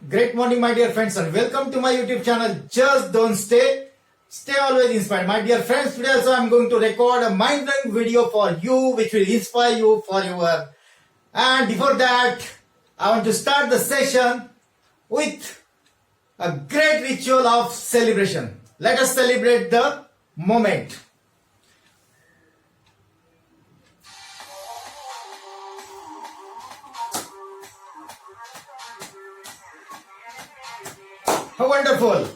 Great morning, my dear friends, and welcome to my YouTube channel. Just don't stay always inspired. My dear friends, today also I'm going to record a mind-blowing video for you, which will inspire you for your. And before that, I want to start the session with a great ritual of celebration. Let us celebrate the moment. How wonderful!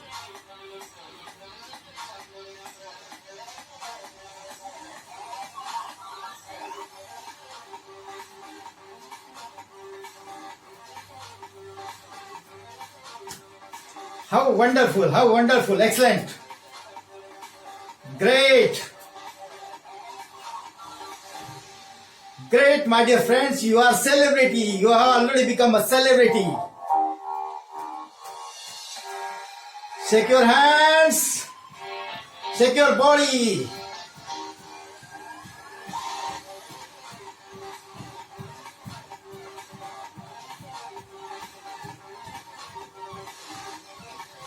How wonderful! How wonderful! Excellent! Great! Great, my dear friends, you are celebrity. You have already become a celebrity. Shake your hands. Shake your body.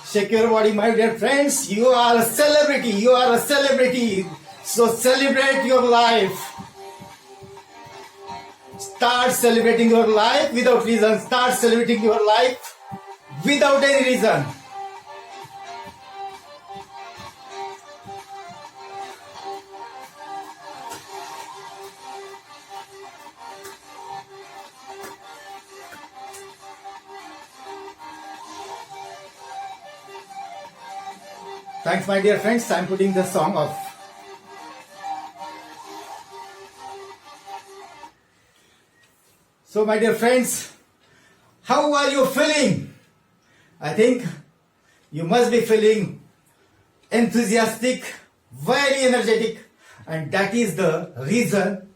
Shake your body, my dear friends. You are a celebrity. You are a celebrity. So celebrate your life. Start celebrating your life without reason. Start celebrating your life without any reason. Thanks, my dear friends. I'm putting the song off. So, my dear friends, how are you feeling? I think you must be feeling enthusiastic, very energetic, and that is the reason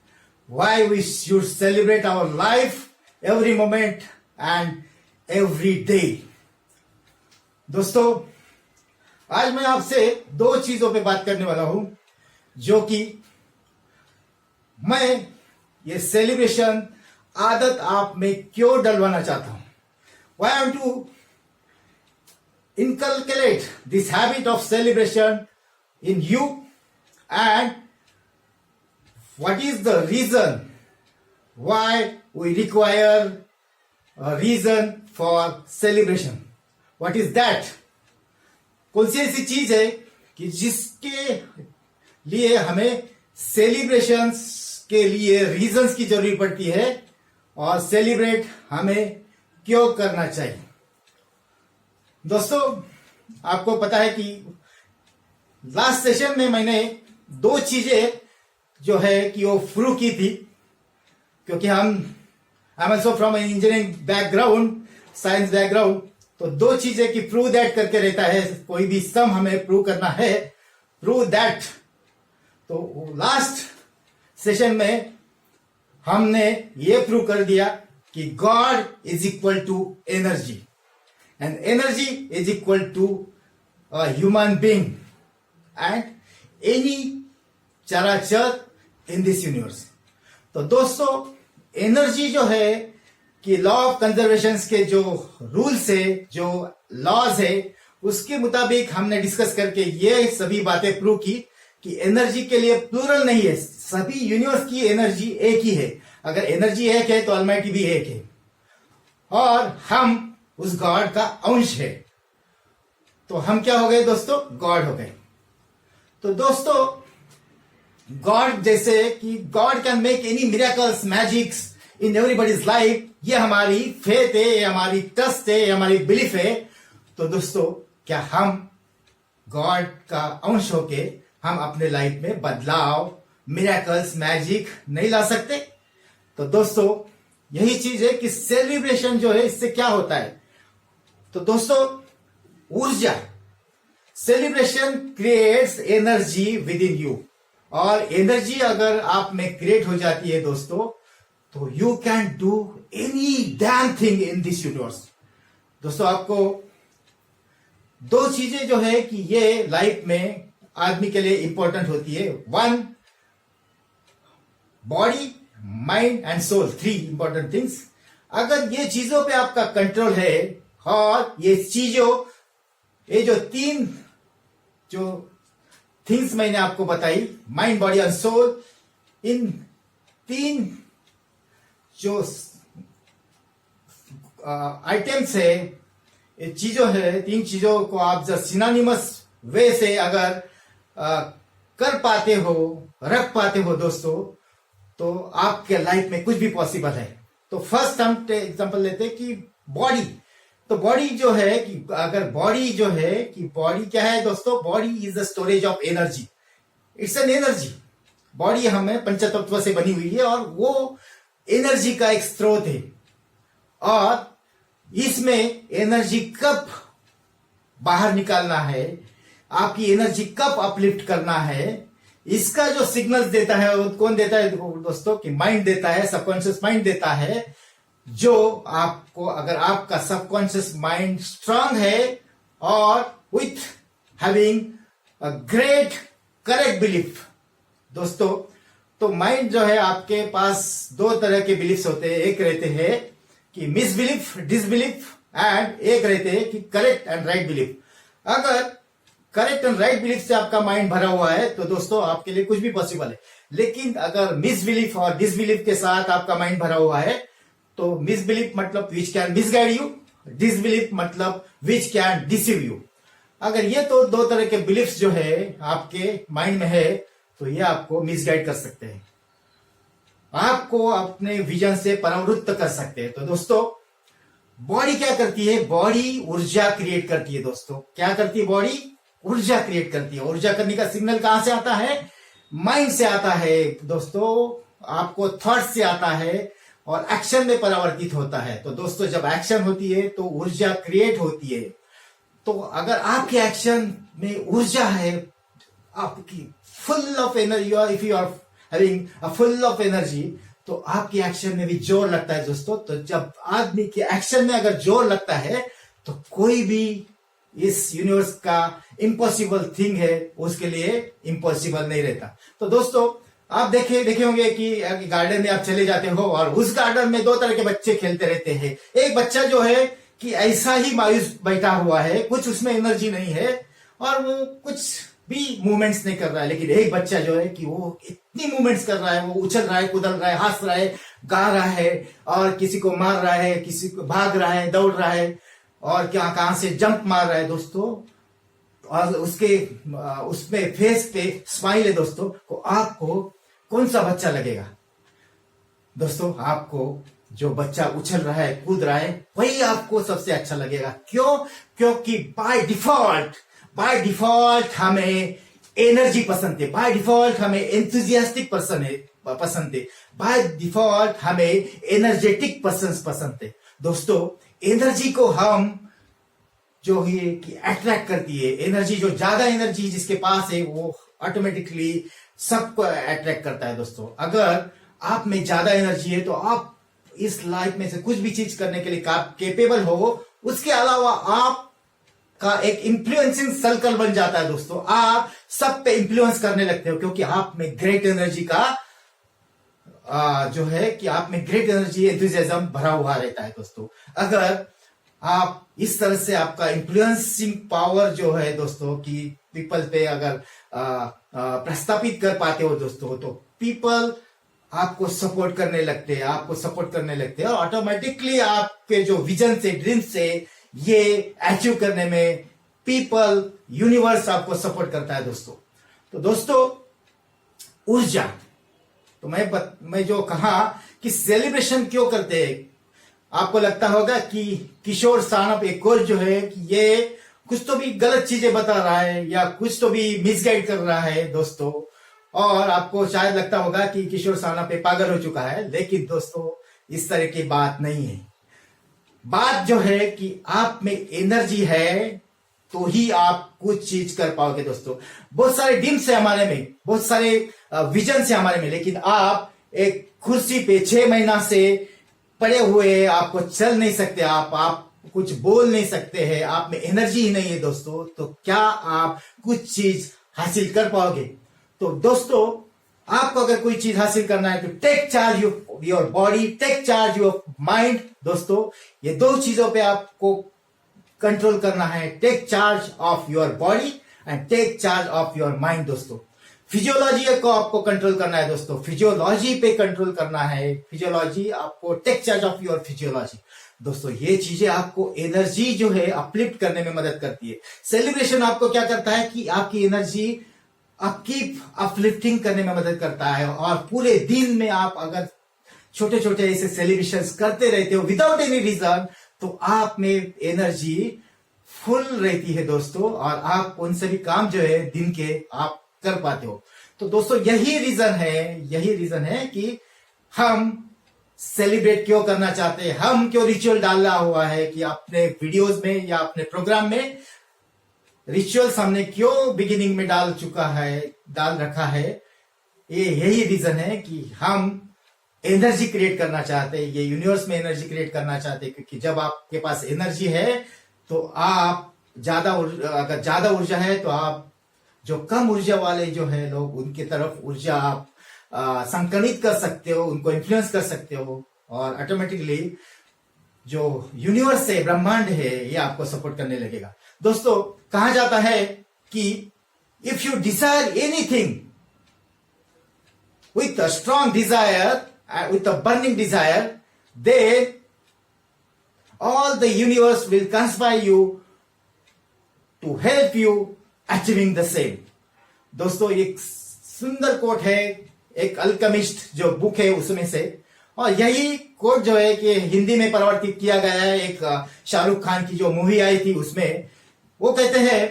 why we should celebrate our life every moment and every day. दोस्तों, आज मैं आपसे दो चीजों पे बात करने वाला हूं जो कि मैं ये सेलिब्रेशन आदत आप में क्यों डलवाना चाहता हूं. Why I want to inculcate this habit of celebration in you, and what is the reason why we require a reason for celebration. What is that? कौन सी ऐसी चीज है कि जिसके लिए हमें सेलिब्रेशंस के लिए रीजंस की जरूरत पड़ती है और सेलिब्रेट हमें क्यों करना चाहिए. दोस्तों, आपको पता है कि लास्ट सेशन में मैंने दो चीजें जो है कि वो प्रूव की थी, क्योंकि I am also from engineering background, science background. तो दो चीजें कि प्रूव दैट करके रहता है. कोई भी सम हमें प्रूव करना है, प्रूव दैट. तो लास्ट सेशन में हमने ये प्रूव कर दिया कि God is equal to energy and energy is equal to a human being and any चराचर इन दिस यूनिवर्स. तो दोस्तों, एनर्जी जो है कि लॉ ऑफ कंजर्वेशन के जो रूल्स है, जो लॉज है, उसके मुताबिक हमने डिस्कस करके ये सभी बातें प्रूव की कि एनर्जी के लिए प्लूरल नहीं है. सभी यूनिवर्स की एनर्जी एक ही है. अगर एनर्जी एक है तो ऑलमाइटी भी एक है और हम उस गॉड का अंश है. तो हम क्या हो गए दोस्तों? गॉड हो गए. तो दोस्तों, गॉड जैसे कि God can make any miracles, magics in everybody's life, ये हमारी फेथ है, ये हमारी ट्रस्ट है, ये हमारी बिलीफ है. तो दोस्तों, क्या हम गॉड का अंश होके हम अपने लाइफ में बदलाव, मिरेकल्स, मैजिक नहीं ला सकते? तो दोस्तों, यही चीज है कि सेलिब्रेशन जो है, इससे क्या होता है. तो दोस्तों, ऊर्जा, celebration creates energy with in you. और एनर्जी अगर आप में क्रिएट हो जाती है दोस्तों, तो you can do any damn thing in this universe. दोस्तों, आपको दो चीजें जो है कि ये लाइफ में आदमी के लिए इंपॉर्टेंट होती है. One, body, mind and soul, three important things. अगर ये चीजों पे आपका कंट्रोल है, और ये चीजों, ये जो तीन जो थिंग्स मैंने आपको बताई, माइंड बॉडी एंड सोल, इन तीन जो आइटम्स है, ये चीजों है, तीन चीजों को आप जब सिनोनिमस वे से अगर कर पाते हो, रख पाते हो दोस्तों, तो आपके लाइफ में कुछ भी पॉसिबल है। तो फर्स्ट हम एग्जांपल लेते हैं कि बॉडी। तो बॉडी जो है कि अगर बॉडी जो है कि बॉडी क्या है दोस्तों, body is the storage of energy, it's an energy. Body हमें पंचतत्व से बनी हुई है और वो एनर्जी का एक स्रोत है। और इसमें एनर्जी कब बाहर निकालना है, आपकी एनर्जी कब अपलिफ्ट करना है, इसका जो सिग्नल्स देता है वो कौन देता है दोस्तों, कि माइंड देता है, सबकॉन्शियस माइंड देता है। जो आपको, अगर आपका सबकॉन्शियस माइंड स्ट्रांग है और with having a great correct belief दोस्तों, तो माइंड जो है आपके पास दो तरह के बिलीफ्स होते हैं। एक रहते हैं कि मिसबिलीफ, डिसबिलीफ, एंड एक रहते हैं कि करेक्ट एंड राइट बिलीफ। अगर करेक्ट एंड राइट बिलीफ से आपका माइंड भरा हुआ है तो दोस्तों आपके लिए कुछ भी पॉसिबल है। लेकिन अगर मिसबिलीफ और डिसबिलीफ के साथ आपका माइंड भरा हुआ है, तो मिसबिलीफ मतलब which can misguide you, disbelief मतलब विच कैन डिसीव यू। अगर ये तो दो तरह के बिलीफ्स जो है आपके माइंड में है, तो ये आपको मिसगाइड कर सकते हैं, आपको अपने विजन से परावृत्त कर सकते हैं। तो दोस्तों बॉडी क्या करती है, बॉडी ऊर्जा क्रिएट करती है दोस्तों। क्या करती है बॉडी, ऊर्जा क्रिएट करती है। ऊर्जा करने का सिग्नल कहां से आता है, माइंड से आता है दोस्तों, आपको थॉट से आता है और एक्शन में परिवर्तित होता है। तो दोस्तों जब एक्शन होती है तो ऊर्जा क्रिएट होती है। तो अगर आपके एक्शन में ऊर्जा है, आपकी full of energy, if you are having a full of energy, तो आपके एक्शन में भी जोर लगता है दोस्तों। तो जब आदमी के एक्शन में अगर जोर लगता है तो कोई भी इस यूनिवर्स का इम्पॉसिबल थिंग है उसके लिए इम्पॉसिबल नहीं रहता। तो दोस्तों आप देखे होंगे कि गार्डन में आप चले जाते हो और उस गार्डन में दो तरह के बच्चे खेलते रहते हैं। एक बच्चा जो है कि ऐसा ही मायूस बैठा हुआ है, कुछ उसमें एनर्जी नहीं है और वो कुछ भी मूवमेंट्स नहीं कर रहा है। लेकिन एक बच्चा जो है कि वो इतनी मूवमेंट्स कर रहा है, वो उछल रहा है, कूदल रहा है, हंस रहा है, गा रहा है और किसी को मार रहा है, किसी को भाग रहा है, दौड़ रहा है और क्या कहां से जंप मार रहा है दोस्तों। और उसमें फेस पे स्माइल है दोस्तों। तो आपको कौन सा बच्चा लगेगा दोस्तों, आपको जो बच्चा उछल रहा है, कूद रहा है, वही आपको सबसे अच्छा लगेगा। क्यों, क्योंकि बाय डिफॉल्ट हमें एनर्जी पसंद है, बाय डिफॉल्ट हमें एंथुजियास्टिक पर्सन है पसंद है, बाय डिफॉल्ट हमें एनर्जेटिक पर्सन पसंद है दोस्तों। एनर्जी को हम जो है कि अट्रैक्ट करती है, एनर्जी जो ज्यादा एनर्जी जिसके पास है वो ऑटोमेटिकली सबको अट्रैक्ट करता है दोस्तों। अगर आप में ज्यादा एनर्जी है तो आप इस लाइफ में से कुछ भी चीज करने के लिए कैपेबल हो। उसके अलावा आप का एक इन्फ्लुएंसिंग सर्कल बन जाता है दोस्तों। आप सब पे इन्फ्लुएंस करने लगते हो क्योंकि आप में ग्रेट एनर्जी का जो है कि आप में ग्रेट एनर्जी, एंथुसियाज्म भरा हुआ रहता है दोस्तों। अगर आप इस तरह से आपका इन्फ्लुएंसिंग पावर जो है दोस्तों कि पीपल पे अगर प्रस्तापित कर पाते हो दोस्तों, तो पीपल आपको सपोर्ट करने लगते हैं, और ऑटोमेटिकली आपके जो विजन से, ड्रीम से ये अचीव करने में पीपल, यूनिवर्स आपको सपोर्ट करता है दोस्तों। तो दोस्तों ऊर्जा, तो मैं जो कहा कि सेलिब्रेशन क्यों करते हैं, आपको लगता होगा कि किशोर सानप एक कोच जो है कि ये कुछ तो भी गलत चीजें बता रहा है या कुछ तो भी मिसगाइड कर रहा है दोस्तों, और आपको शायद लगता होगा कि किशोर सानप पागल हो चुका है। लेकिन दोस्तों इस तरह की बात नहीं है। बात जो है कि आप में एनर्जी है तो ही आप कुछ चीज कर पाओगे दोस्तों। बहुत सारे ड्रीम्स है हमारे में, बहुत सारे विजन है हमारे में, लेकिन आप एक कुर्सी पे 6 महीना से पड़े हुए, आपको चल नहीं सकते, आप कुछ बोल नहीं सकते हैं, आप में एनर्जी ही नहीं है दोस्तों, तो क्या आप कुछ चीज हासिल कर पाओगे? तो दोस्तों आपको अगर कोई चीज हासिल करना है तो take charge your body, take charge your mind दोस्तों। ये दो चीजों पे आपको कंट्रोल करना है, take charge of your body and take charge of your mind दोस्तों। फिजियोलॉजी को आपको कंट्रोल करना है दोस्तों, फिजियोलॉजी पे कंट्रोल करना है, फिजियोलॉजी आपको take charge of your physiology दोस्तों। ये चीजें आपको एनर्जी जो है अपलिफ्ट करने में मदद करती है। सेलिब्रेशन आपको क्या करता है कि आपकी एनर्जी आपकी अपलिफ्टिंग करने में मदद करता है, और पूरे दिन में आप अगर छोटे छोटे ऐसे सेलिब्रेशंस करते रहते हो विदाउट एनी रीजन, तो आप में एनर्जी फुल रहती है दोस्तों, और आप उन सभी काम जो है दिन के आप कर पाते हो। तो दोस्तों यही रीजन है कि हम सेलिब्रेट क्यों करना चाहते हैं, हम क्यों रिचुअल डालना हुआ है कि अपने वीडियोस में या अपने प्रोग्राम में रिचुअल्स हमने क्यों बिगिनिंग में डाल रखा है। यही रीजन है कि हम एनर्जी क्रिएट करना चाहते हैं, ये यूनिवर्स में एनर्जी क्रिएट करना चाहते हैं, क्योंकि जब आपके पास एनर्जी है तो आप अगर ज्यादा ऊर्जा है तो आप जो कम ऊर्जा वाले जो है लोग, उनके तरफ ऊर्जा आप संक्रमित कर सकते हो, उनको इन्फ्लुएंस कर सकते हो, और ऑटोमेटिकली जो यूनिवर्स है, ब्रह्मांड है, ये आपको सपोर्ट करने लगेगा दोस्तों। कहा जाता है कि if you desire anything with a strong desire, with a burning desire, then all the universe will conspire you to help you achieving the same। दोस्तों एक सुंदर कोट है, एक अल्केमिस्ट जो बुक है उसमें से, और यही कोट जो है कि हिंदी में परिवर्तित किया गया है, एक शाहरुख खान की जो मूवी आई थी उसमें वो कहते हैं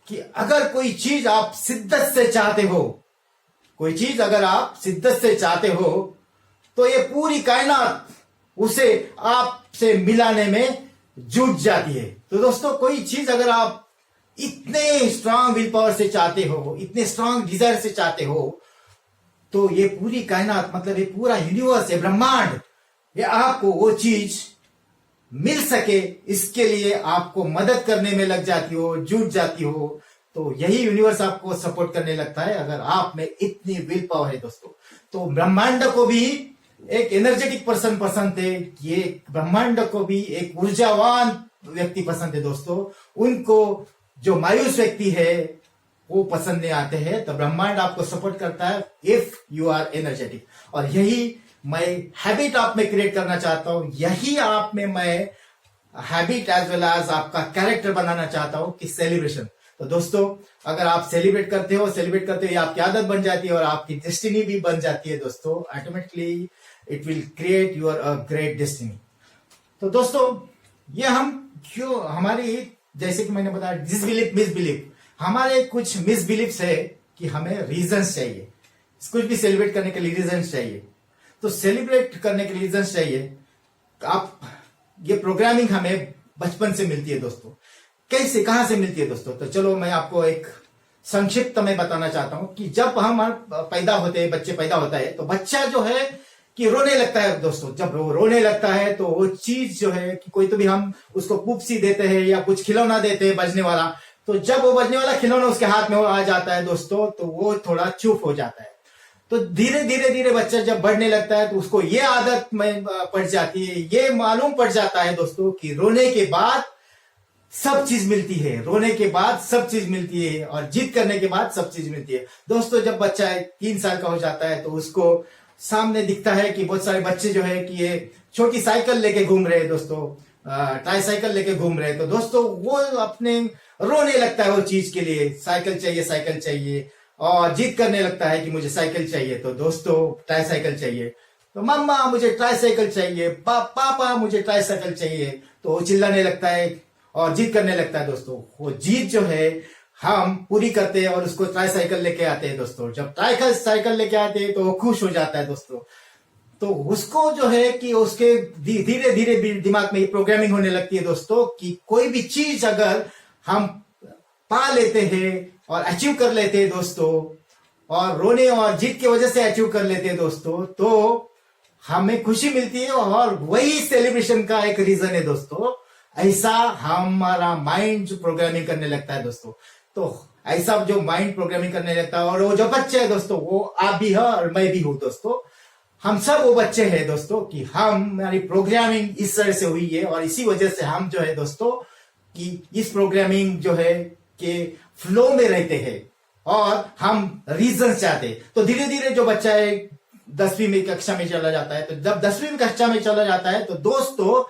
कि अगर कोई चीज आप शिद्दत से चाहते हो, कोई चीज अगर आप शिद्दत से चाहते हो, तो ये पूरी कायनात उसे आपसे मिलाने में जुट जाती है। तो दोस्तों कोई चीज अगर आप इतने स्ट्रांग विल पावर से चाहते हो, इतने स्ट्रांग डिजायर से चाहते हो, तो ये पूरी कायनात, मतलब ये पूरा यूनिवर्स है, ब्रह्मांड, ये आपको वो चीज मिल सके इसके लिए आपको मदद करने में लग जाती हो, जुट जाती हो। तो यही यूनिवर्स आपको सपोर्ट करने लगता है अगर आप में इतनी विल पावर है दोस्तों। तो ब्रह्मांड को भी एक एनर्जेटिक पर्सन पसंद है, ये ब्रह्मांड को भी एक ऊर्जावान व्यक्ति पसंद है दोस्तों। उनको जो मायूस व्यक्ति है वो पसंद नहीं आते हैं, तो ब्रह्मांड आपको सपोर्ट करता है इफ यू आर एनर्जेटिक। और यही मैं हैबिट आप में क्रिएट करना चाहता हूं, यही आप में मैं हैबिट एज वेल एज आपका कैरेक्टर बनाना चाहता हूं कि सेलिब्रेशन। तो दोस्तों अगर आप सेलिब्रेट करते हो ये आपकी आदत बन जाती है और आपकी डेस्टिनी भी बन जाती है दोस्तों। Automatically it will create your a great destiny. तो दोस्तों ये हम क्यों, हमारी जैसे कि मैंने बताया डिसबिलीफ, मिसबिलीफ, हमारे कुछ मिसबिलीफ्स है कि हमें रीजंस चाहिए, कुछ भी सेलिब्रेट करने के लिए रीजंस चाहिए। तो सेलिब्रेट करने के लिए रीजंस चाहिए। आप ये प्रोग्रामिंग हमें बचपन से मिलती है दोस्तों। कैसे, कहां से मिलती है दोस्तों? तो चलो मैं आपको एक संक्षिप्त में बताना चाहता हूं कि जब हम पैदा होते हैं, बच्चे पैदा होता है, तो बच्चा जो है कि रोने लगता है दोस्तों। जब वो रोने लगता है तो वो चीज जो है कि कोई तो भी हम उसको पुप्सी देते हैं या कुछ खिलौना देते हैं बजने वाला, तो जब वो बजने वाला खिलौना उसके हाथ में आ जाता है दोस्तों, तो वो थोड़ा चुप हो जाता है। तो धीरे धीरे बच्चा जब बढ़ने लगता है तो उसको ये आदत में पड़ जाती है, ये मालूम पड़ जाता है दोस्तों कि रोने के बाद सब चीज मिलती है, रोने के बाद सब चीज मिलती है, और जिद करने के बाद सब चीज मिलती है दोस्तों। जब बच्चा 3 साल का हो जाता है तो उसको सामने दिखता है कि बहुत सारे बच्चे जो है कि ये छोटी साइकिल लेके घूम रहे हैं दोस्तों, ट्राईसाइकिल लेके घूम रहे हैं। तो दोस्तों वो अपने रोने लगता है वो चीज के लिए, साइकिल चाहिए, और जिद करने लगता है कि मुझे साइकिल चाहिए। तो दोस्तों ट्राईसाइकिल चाहिए, तो मम्मा मुझे ट्राईसाइकिल चाहिए, पापा मुझे ट्राईसाइकिल चाहिए। तो वो चिल्लाने लगता है और जिद करने लगता है दोस्तों। वो जिद जो है हम पूरी करते हैं और उसको ट्राईसाइकिल लेके आते हैं दोस्तों। जब ट्राईसाइकिल लेके आते हैं तो वो खुश हो जाता है दोस्तों। तो उसको जो है कि उसके धीरे धीरे दिमाग में प्रोग्रामिंग होने लगती है दोस्तों कि कोई भी चीज अगर हम पा लेते हैं और अचीव कर लेते हैं दोस्तों, और रोने और जिद की वजह से अचीव कर लेते हैं दोस्तों, तो हमें खुशी मिलती है, और वही सेलिब्रेशन का एक रीजन है दोस्तों। ऐसा हमारा माइंड जो प्रोग्रामिंग करने लगता है दोस्तों। तो ऐसा जो माइंड प्रोग्रामिंग करने लगता है, और वो जो बच्चे हैं दोस्तों, वो आप भी है और मैं भी हूं दोस्तों। हम सब वो बच्चे हैं दोस्तों कि हमारी प्रोग्रामिंग इस तरह से हुई है, और इसी वजह से हम जो है दोस्तों कि इस प्रोग्रामिंग जो है कि फ्लो में रहते हैं और हम रीजन चाहते हैं। तो धीरे धीरे जो बच्चा है 10वीं में कक्षा में चला जाता है, तो जब 10वीं कक्षा में चला जाता है तो दोस्तों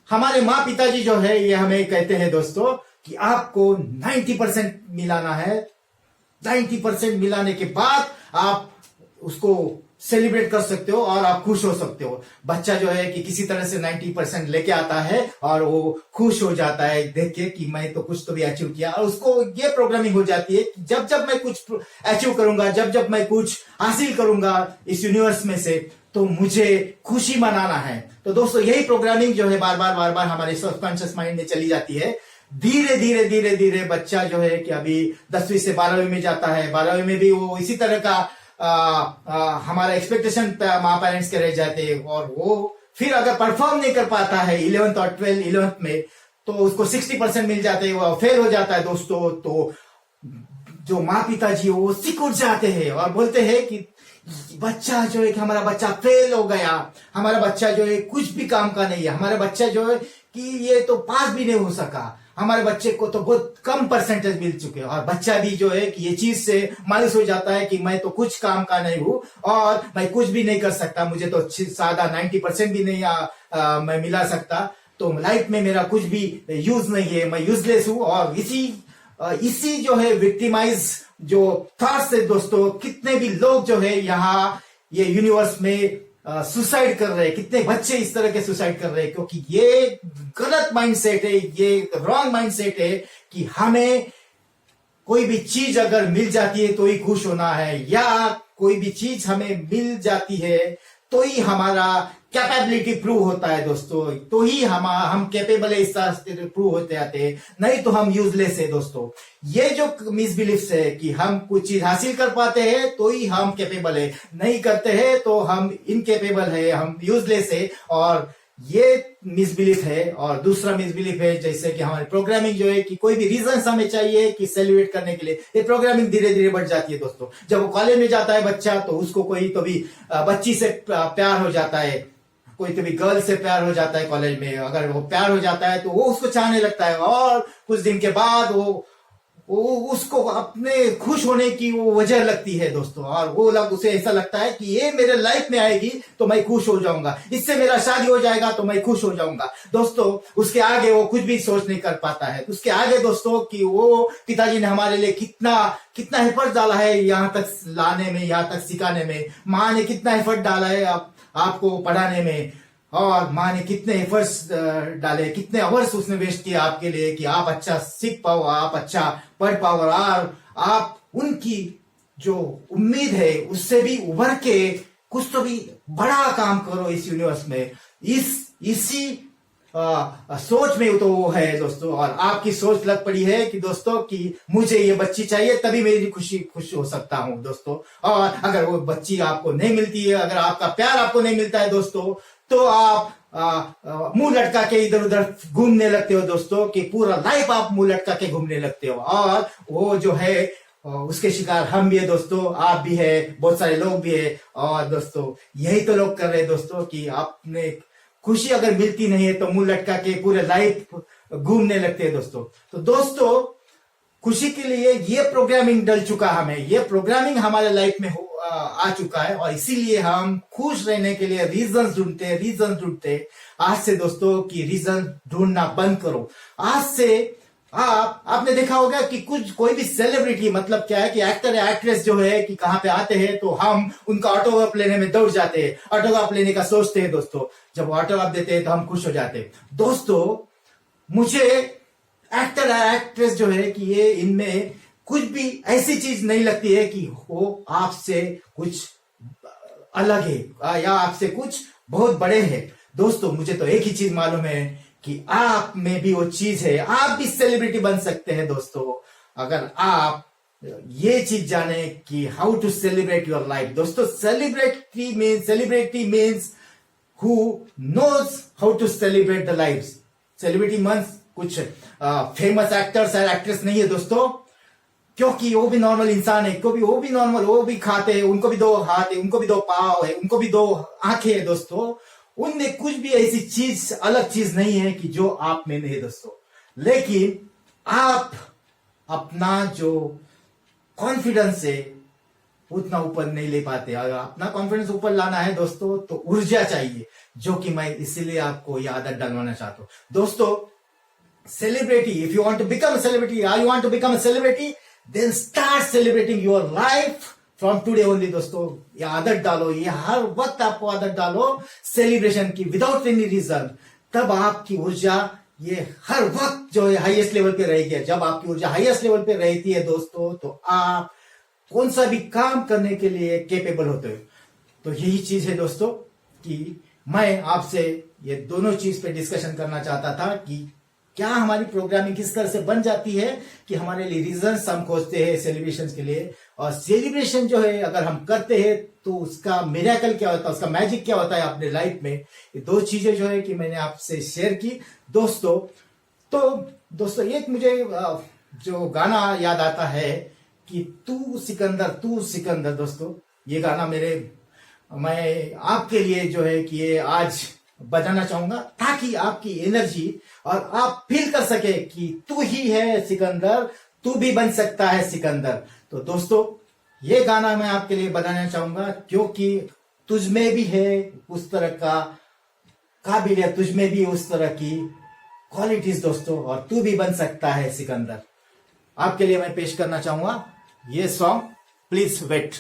हमारे माँ पिताजी जो है ये हमें कहते हैं दोस्तों कि आपको 90% मिलाना है। 90% मिलाने के बाद आप उसको सेलिब्रेट कर सकते हो और आप खुश हो सकते हो। बच्चा जो है कि किसी तरह से 90% लेके आता है और वो खुश हो जाता है देख के कि मैं तो कुछ तो भी अचीव किया, और उसको ये प्रोग्रामिंग हो जाती है कि जब जब मैं कुछ अचीव करूंगा, जब जब मैं कुछ हासिल करूंगा इस यूनिवर्स में से, तो मुझे खुशी मनाना है। तो दोस्तों यही प्रोग्रामिंग जो है बार बार हमारे सबकॉन्शियस माइंड में चली जाती है। धीरे धीरे बच्चा जो है कि अभी 10वीं से 12वीं में जाता है, 12वीं में भी वो इसी तरह का हमारा एक्सपेक्टेशन माँ पेरेंट्स के रह जाते हैं, और वो फिर अगर परफॉर्म नहीं कर पाता है 11th और 11th में, तो उसको 60% मिल जाते हैं, वो फेल हो जाता है दोस्तों। तो जो माँ पिताजी वो सिकुड़ जाते हैं और बोलते हैं कि बच्चा जो है कि हमारा बच्चा फेल हो गया, हमारा बच्चा जो है कुछ भी काम का नहीं है, हमारा बच्चा जो है कि ये तो पास भी नहीं हो सका, हमारे बच्चे को तो बहुत कम परसेंटेज मिल चुके हैं। और बच्चा भी जो है कि ये चीज से मायूस हो जाता है कि मैं तो कुछ काम का नहीं हूं और मैं कुछ भी नहीं कर सकता, मुझे तो सादा 90% भी नहीं मैं मिला सकता, तो लाइफ में मेरा कुछ भी यूज नहीं है, मैं यूजलेस हूं। और इसी जो है विक्टिमाइज जो थॉट्स है दोस्तों, कितने भी लोग जो है यहाँ ये यूनिवर्स में सुसाइड कर रहे हैं, कितने बच्चे इस तरह के सुसाइड कर रहे हैं, क्योंकि ये गलत माइंडसेट है, ये रॉन्ग माइंडसेट है कि हमें कोई भी चीज अगर मिल जाती है तो ही खुश होना है, या कोई भी चीज हमें मिल जाती है तो ही हमारा कैपेबिलिटी प्रूव होता है दोस्तों, तो ही हम कैपेबल है इस तरह से प्रूव होते आते हैं, नहीं तो हम यूजलेस है दोस्तों। ये जो मिसबिलीफ्स है कि हम कुछ चीज हासिल कर पाते हैं तो ही हम कैपेबल है, नहीं करते हैं तो हम इनकेपेबल है, हम यूजलेस है, और ये मिसबिलीफ है। और दूसरा मिसबिलीफ है जैसे कि हमारी प्रोग्रामिंग जो है कि कोई भी रीजन हमें चाहिए कि सेलिब्रेट करने के लिए, ये प्रोग्रामिंग धीरे धीरे बढ़ जाती है दोस्तों। जब वो कॉलेज में जाता है बच्चा, तो उसको कोई तो भी बच्ची से प्यार हो जाता है, कोई तो भी गर्ल से प्यार हो जाता है कॉलेज में, अगर वो प्यार हो जाता है तो वो उसको चाहने लगता है, और कुछ दिन के बाद वो उसको अपने खुश होने की वो वजह लगती है दोस्तों, और वो उसे ऐसा लगता है कि ये मेरे लाइफ में आएगी तो मैं खुश हो जाऊंगा, इससे मेरा शादी हो जाएगा तो मैं खुश हो जाऊंगा दोस्तों। उसके आगे वो कुछ भी सोच नहीं कर पाता है, उसके आगे दोस्तों कि वो पिताजी ने हमारे लिए कितना एफर्ट डाला है यहाँ तक लाने में, यहाँ तक सिखाने में, माँ ने कितना एफर्ट डाला है आपको पढ़ाने में, और माँ ने कितने एफर्ट्स डाले, कितने आवर्स उसने वेस्ट किया आपके लिए कि आप अच्छा सीख पाओ, आप अच्छा पढ़ पाओ, और आप उनकी जो उम्मीद है उससे भी उभर के कुछ तो भी बड़ा काम करो इस यूनिवर्स में। इसी सोच में तो वो है दोस्तों, और आपकी सोच लग पड़ी है कि दोस्तों कि मुझे ये बच्ची चाहिए तभी मेरी खुश हो सकता हूं दोस्तों। और अगर वो बच्ची आपको नहीं मिलती है, अगर आपका प्यार आपको नहीं मिलता है दोस्तों, तो आप मुंह लटका के इधर उधर घूमने लगते हो दोस्तों, कि पूरा लाइफ आप मुंह लटका के घूमने लगते हो। और वो जो है उसके शिकार हम भी है दोस्तों, आप भी है, बहुत सारे लोग भी है। और दोस्तों यही तो लोग कर रहे हैं दोस्तों कि आपने खुशी अगर मिलती नहीं है तो मुंह लटका के पूरे लाइफ घूमने लगते हैं दोस्तों। तो दोस्तों खुशी के लिए ये प्रोग्रामिंग डल चुका, हमें ये प्रोग्रामिंग हमारे लाइफ में आ चुका है, और इसीलिए हम खुश रहने के लिए रीजन ढूंढते। आज से दोस्तों कि रीजन ढूंढना बंद करो। आज से आपने देखा होगा कि कोई भी सेलिब्रिटी, मतलब क्या है कि एक्टर या एक्ट्रेस जो है कि कहाँ पे आते हैं तो हम उनका ऑटोग्राफ लेने में दौड़ जाते हैं, ऑटोग्राफ लेने का सोचते हैं दोस्तों। जब ऑटोग्राफ देते हैं तो हम खुश हो जाते हैं दोस्तों। मुझे एक्टर या एक्ट्रेस जो है कि ये इनमें कुछ भी ऐसी चीज नहीं लगती है कि वो आपसे कुछ अलग है या आपसे कुछ बहुत बड़े हैं दोस्तों। मुझे तो एक ही चीज मालूम है कि आप में भी वो चीज है, आप भी सेलिब्रिटी बन सकते हैं दोस्तों, अगर आप ये चीज जाने कि how to celebrate your life दोस्तों। Celebrity means who knows how to celebrate the life. Celebrity means कुछ फेमस एक्टर्स और एक्ट्रेस नहीं है दोस्तों, क्योंकि वो भी नॉर्मल इंसान है, क्योंकि वो भी नॉर्मल, वो भी खाते हैं, उनको भी 2 हाथ है, उनको भी 2 पाँव है, उनको भी 2 आंखें है दोस्तों। उनमें कुछ भी ऐसी चीज अलग चीज नहीं है कि जो आप में नहीं है दोस्तों। लेकिन आप अपना जो कॉन्फिडेंस है उतना ऊपर नहीं ले पाते। अगर अपना कॉन्फिडेंस ऊपर लाना है दोस्तों तो ऊर्जा चाहिए, जो कि मैं इसीलिए आपको ये आदत डलवाना चाहता हूं। दोस्तों, celebrity, if you want to become a celebrity, or you want to become a celebrity, then start celebrating your life from today only। दोस्तों, ये आदत डालो, ये हर वक्त आपको आदत डालो सेलिब्रेशन की, विदाउट एनी रीजन। तब आपकी ऊर्जा ये हर वक्त जो है हाईएस्ट लेवल पे रहेगी। जब आपकी ऊर्जा हाईएस्ट लेवल पे रहती है दोस्तों, तो आप कौन सा भी काम करने के लिए केपेबल होते हो। तो यही चीज है दोस्तों कि मैं आपसे ये दोनों चीज पे डिस्कशन करना चाहता था कि क्या हमारी प्रोग्रामिंग किस तरह से बन जाती है कि हमारे लिए रीजंस हम खोजते हैं सेलिब्रेशन के लिए, और सेलिब्रेशन जो है अगर हम करते हैं तो उसका मिरेकल क्या होता है, उसका मैजिक क्या होता है अपने लाइफ में। ये दो चीजें जो है कि मैंने आपसे शेयर की दोस्तों। तो दोस्तों, एक मुझे जो गाना याद आता है कि तू सिकंदर दोस्तों, ये गाना मैं आपके लिए जो है कि ये आज बजाना चाहूंगा, ताकि आपकी एनर्जी और आप फील कर सके कि तू ही है सिकंदर, तू भी बन सकता है सिकंदर। तो दोस्तों, ये गाना मैं आपके लिए बजाना चाहूंगा क्योंकि तुझ में भी है उस तरह का काबिलियत, तुझ में भी उस तरह की क्वालिटीज दोस्तों, और तू भी बन सकता है सिकंदर। आपके लिए मैं पेश करना चाहूंगा ये सॉन्ग, प्लीज वेट।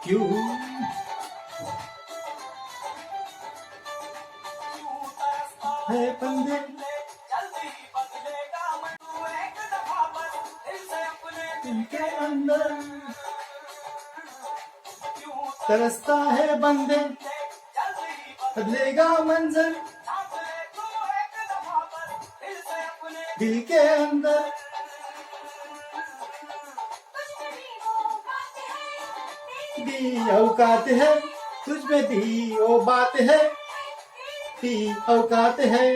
क्यों है बंदे इनके अंदर, तरसता है बंदे बदलेगा मंजर दिल के अंदर। भी औकात है तुझ में, भी वो बात है, भी औकात है,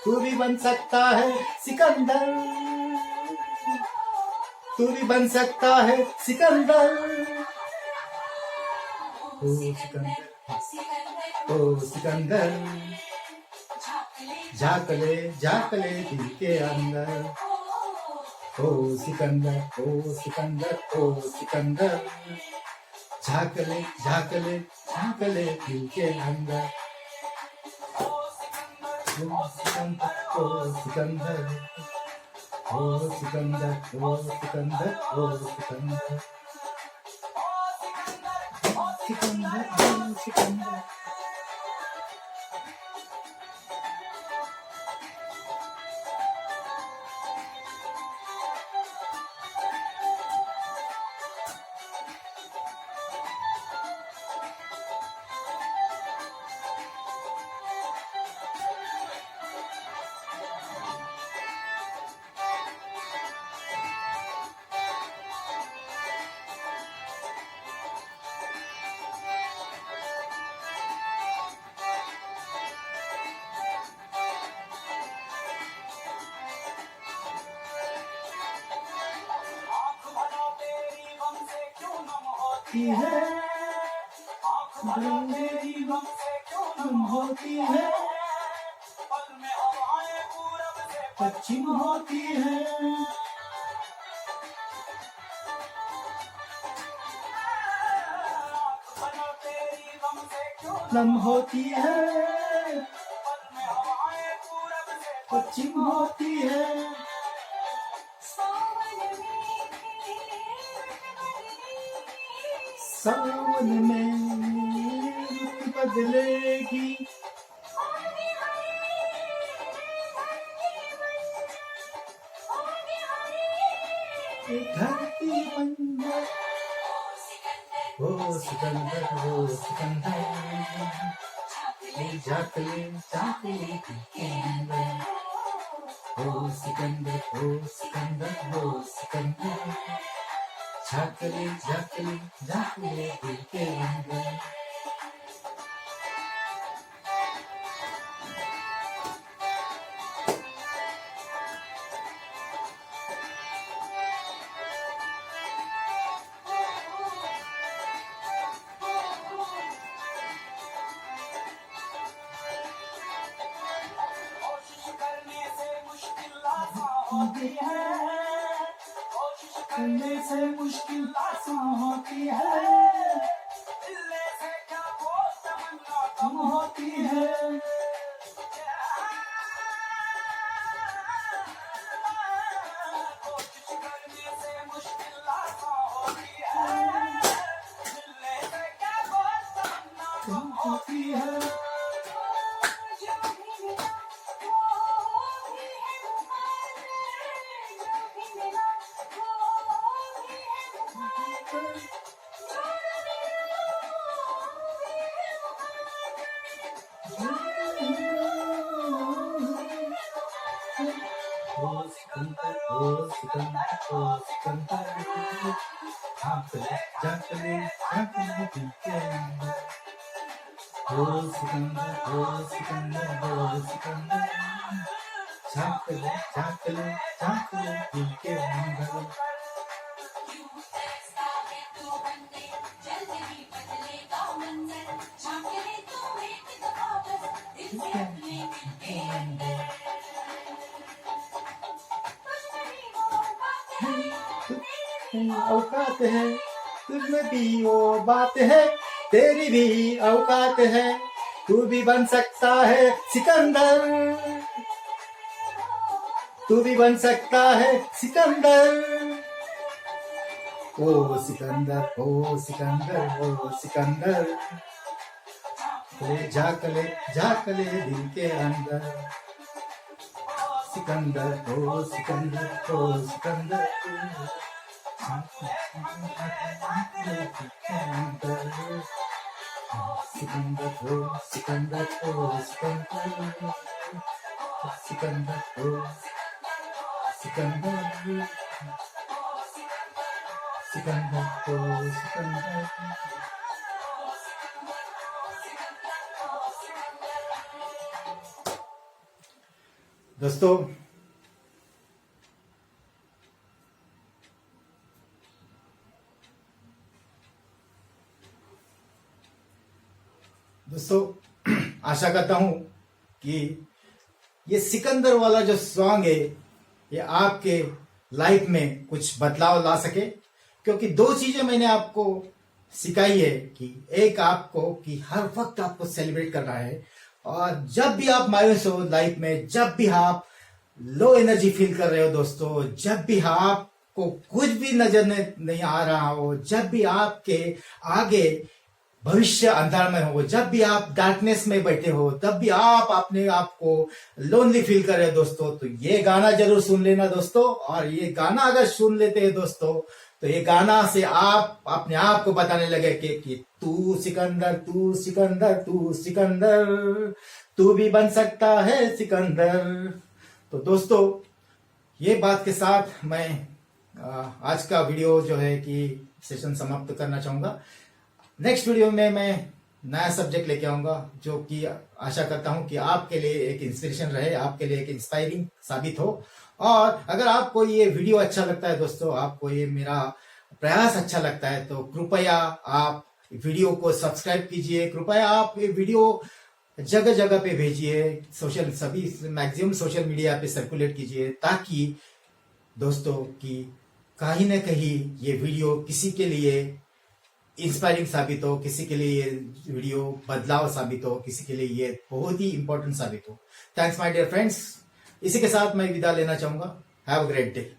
तू भी बन सकता है सिकंदर, तू भी बन सकता है सिकंदर। ओ सिकंदर, ओ सिकंदर, झाकले झाकले दिल के अंदर। ओ सिकंदर, ओ सिकंदर, ओ सिकंदर, झाकले झाकले झाकले दिल के अंदर। ओ सिकंदर, ओ सिकंदर, ओ सिकंदर, ओ सिकंदर, ओ सिकंदर, सिकंदर, ओ सिकंदर। है मेरी गम से क्यों गुम होती है, पल में हवाएं पूरब से पश्चिम होती है। तेरी गम से क्यों गुम होती है, पल में हवाएं पूरब से पश्चिम होती है। सावन में रुत बदलेगी, धरती मंजर, ओ सिकंदर, ओ सिकंदर, झाकले झाकले के अंदर, ओ सिकंदर, ओ सिकंदर, ओ सिकंदर, झाकले झाकले झाकले के अंदर। करने से मुश्किल आसान होती है, दिल से क्या वो तमन्ना कम होती है। कोशिश करने से मुश्किल आसान होती है, दिल से क्या वो तमन्ना कम होती है। ओ सिकंदर, ओ सिकंदर, ओ सिकंदर, झांकले झांकले झांकले दिल के अंदर। ओ सिकंदर, ओ सिकंदर, ओ सिकंदर, झांकले झांकले झांकले दिल के अंदर। औकात है तुझमें भी वो बात है, तेरी भी औकात है, तू भी बन सकता है सिकंदर, तू भी बन सकता है सिकंदर। ओ सिकंदर, ओ सिकंदर, ओ सिकंदर, झाकले झाकले दिल के अंदर। सिकंदर, ओ सिकंदर, ओ सिकंदर, सिकंदर, ओ सिकंदर, ओ सिकंदर, सिकंदर, ओ सिकंदर, सिकंदर, ओ सिकंदर। दोस्तों, आशा करता हूं कि ये सिकंदर वाला जो सॉन्ग है ये आपके लाइफ में कुछ बदलाव ला सके, क्योंकि दो चीजें मैंने आपको सिखाई है कि एक आपको कि हर वक्त आपको सेलिब्रेट करना है, और जब भी आप मायूस हो लाइफ में, जब भी आप लो एनर्जी फील कर रहे हो दोस्तों, जब भी आपको कुछ भी नजर नहीं आ रहा हो, जब भी आपके आगे भविष्य अंधार में हो, जब भी आप डार्कनेस में बैठे हो, तब भी आप अपने आप को लोनली फील कर रहे हो दोस्तों, तो ये गाना जरूर सुन लेना दोस्तों। और ये गाना अगर सुन लेते हैं दोस्तों, तो ये गाना से आप अपने आप को बताने लगे कि तू सिकंदर, तू सिकंदर, तू सिकंदर, तू भी बन सकता है सिकंदर। तो दोस्तों, ये बात के साथ मैं आज का वीडियो जो है कि सेशन समाप्त करना चाहूंगा। नेक्स्ट वीडियो में मैं नया सब्जेक्ट लेके आऊंगा, जो कि आशा करता हूं कि आपके लिए एक इंस्पिरेशन रहे, आपके लिए एक इंस्पायरिंग साबित हो। और अगर आपको ये वीडियो अच्छा लगता है दोस्तों, आपको ये मेरा प्रयास अच्छा लगता है, तो कृपया आप वीडियो को सब्सक्राइब कीजिए। कृपया आप ये वीडियो जगह जगह पे भेजिए, सभी मैक्सिमम सोशल मीडिया पे सर्कुलेट कीजिए, ताकि दोस्तों की कहीं ना कहीं ये वीडियो किसी के लिए इंस्पायरिंग साबित हो, किसी के लिए ये वीडियो बदलाव साबित हो, किसी के लिए ये बहुत ही इंपॉर्टेंट साबित हो। Thanks my dear friends. इसी के साथ मैं विदा लेना चाहूंगा। Have a great day.